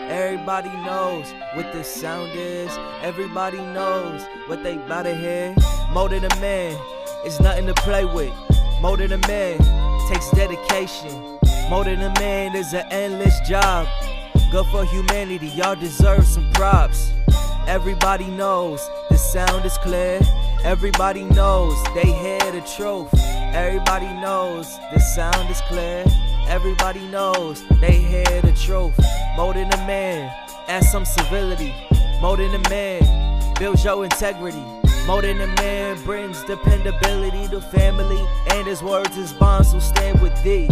Everybody knows what this sound is. Everybody knows what they bout to hear. More than a man is nothing to play with. More than a man takes dedication. More than a man is an endless job. Good for humanity, y'all deserve some props. Everybody knows the sound is clear. Everybody knows they hear the truth. Everybody knows the sound is clear. Everybody knows they hear the truth. More than a man, add some civility. More than a man, builds your integrity. More than a man, brings dependability to family. And his words is bonds will stand with thee.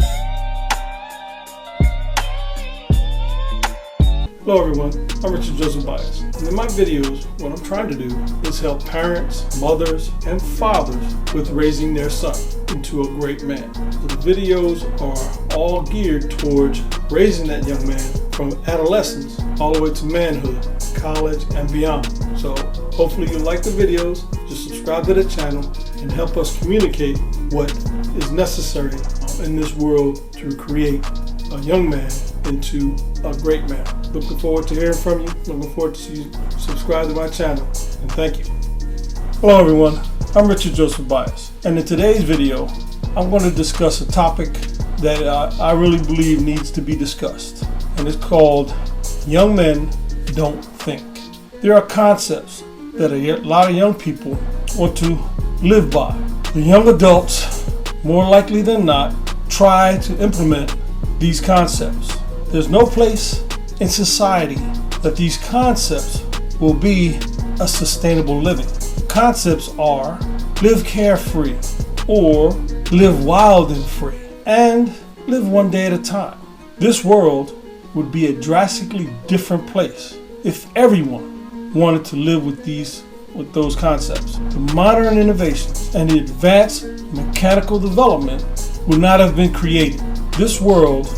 Hello everyone, I'm Richard Joseph Bias, and in my videos, what I'm trying to do is help parents, mothers, and fathers with raising their son into a great man. So the videos are all geared towards raising that young man from adolescence all the way to manhood, college, and beyond. So hopefully you like the videos, just subscribe to the channel, and help us communicate what is necessary in this world to create a young man into a great man. Looking forward to hearing from you. Looking forward to see you subscribe to my channel. And thank you. Hello everyone, I'm Richard Joseph Bias. And in today's video, I'm going to discuss a topic that I really believe needs to be discussed. And it's called Young Men Don't Think. There are concepts that a lot of young people want to live by. The young adults, more likely than not, try to implement these concepts. There's no place in society that these concepts will be a sustainable living. Concepts are live carefree or live wild and free and live one day at a time. This world would be a drastically different place if everyone wanted to live with those concepts. The modern innovations and the advanced mechanical development would not have been created. This world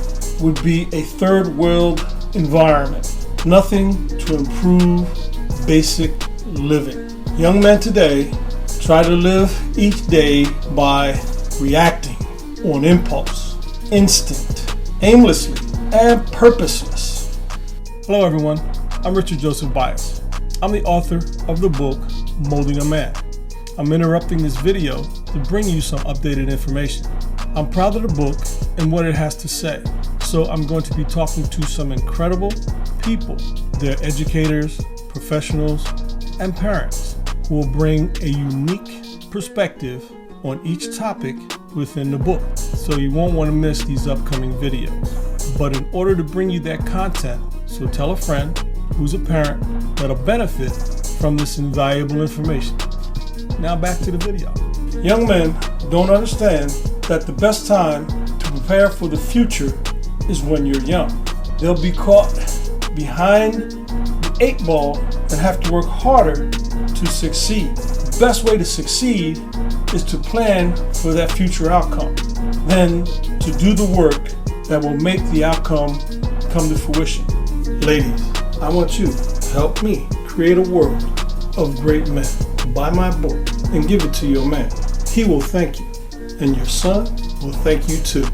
would be a third world environment, nothing to improve basic living. Young men today try to live each day by reacting on impulse, instinct, aimlessly, and purposeless. Hello everyone, I'm Richard Joseph Bias. I'm the author of the book, Molding a Man. I'm interrupting this video to bring you some updated information. I'm proud of the book and what it has to say. So I'm going to be talking to some incredible people. They're educators, professionals, and parents who will bring a unique perspective on each topic within the book. So you won't want to miss these upcoming videos. But in order to bring you that content, so tell a friend who's a parent that'll benefit from this invaluable information. Now back to the video. Young men don't understand that the best time to prepare for the future is when you're young. They'll be caught behind the 8 ball and have to work harder to succeed. The best way to succeed is to plan for that future outcome, then to do the work that will make the outcome come to fruition. Ladies, I want you to help me create a world of great men. Buy my book and give it to your man. He will thank you, and your son will thank you too.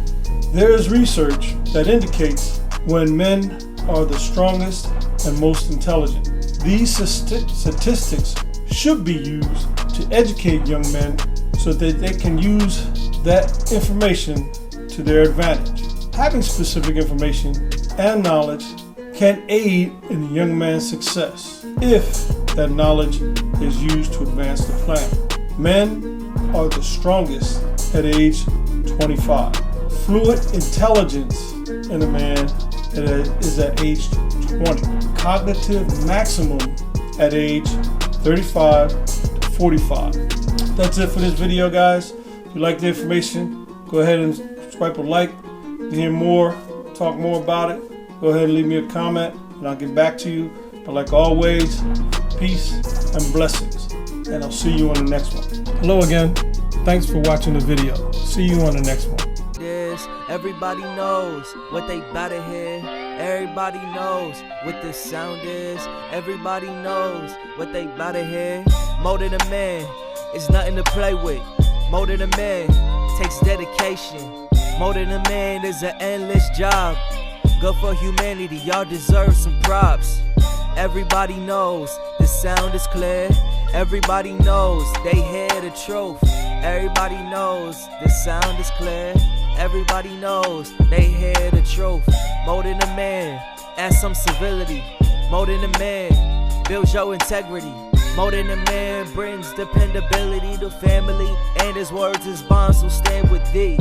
There is research that indicates when men are the strongest and most intelligent. These statistics should be used to educate young men so that they can use that information to their advantage. Having specific information and knowledge can aid in a young man's success if that knowledge is used to advance the plan. Men are the strongest at age 25. Fluid intelligence in a man is at age 20. Cognitive maximum at age 35 to 45. That's it for this video, guys. If you like the information, go ahead and swipe a like. To hear more, talk more about it, go ahead and leave me a comment and I'll get back to you. But like always, peace and blessings. And I'll see you on the next one. Hello again. Thanks for watching the video. See you on the next one. Everybody knows what they bout to hear. Everybody knows what this sound is. Everybody knows what they bout to hear. More than a man is nothing to play with. More than a man takes dedication. More than a man is an endless job. good for humanity, y'all deserve some props. Everybody knows the sound is clear. Everybody knows they hear the truth. Everybody knows the sound is clear. Everybody knows they hear the truth. More than a man, add some civility. More than a man, build your integrity. More than a man brings dependability to family, and his words is bonds will stand with thee.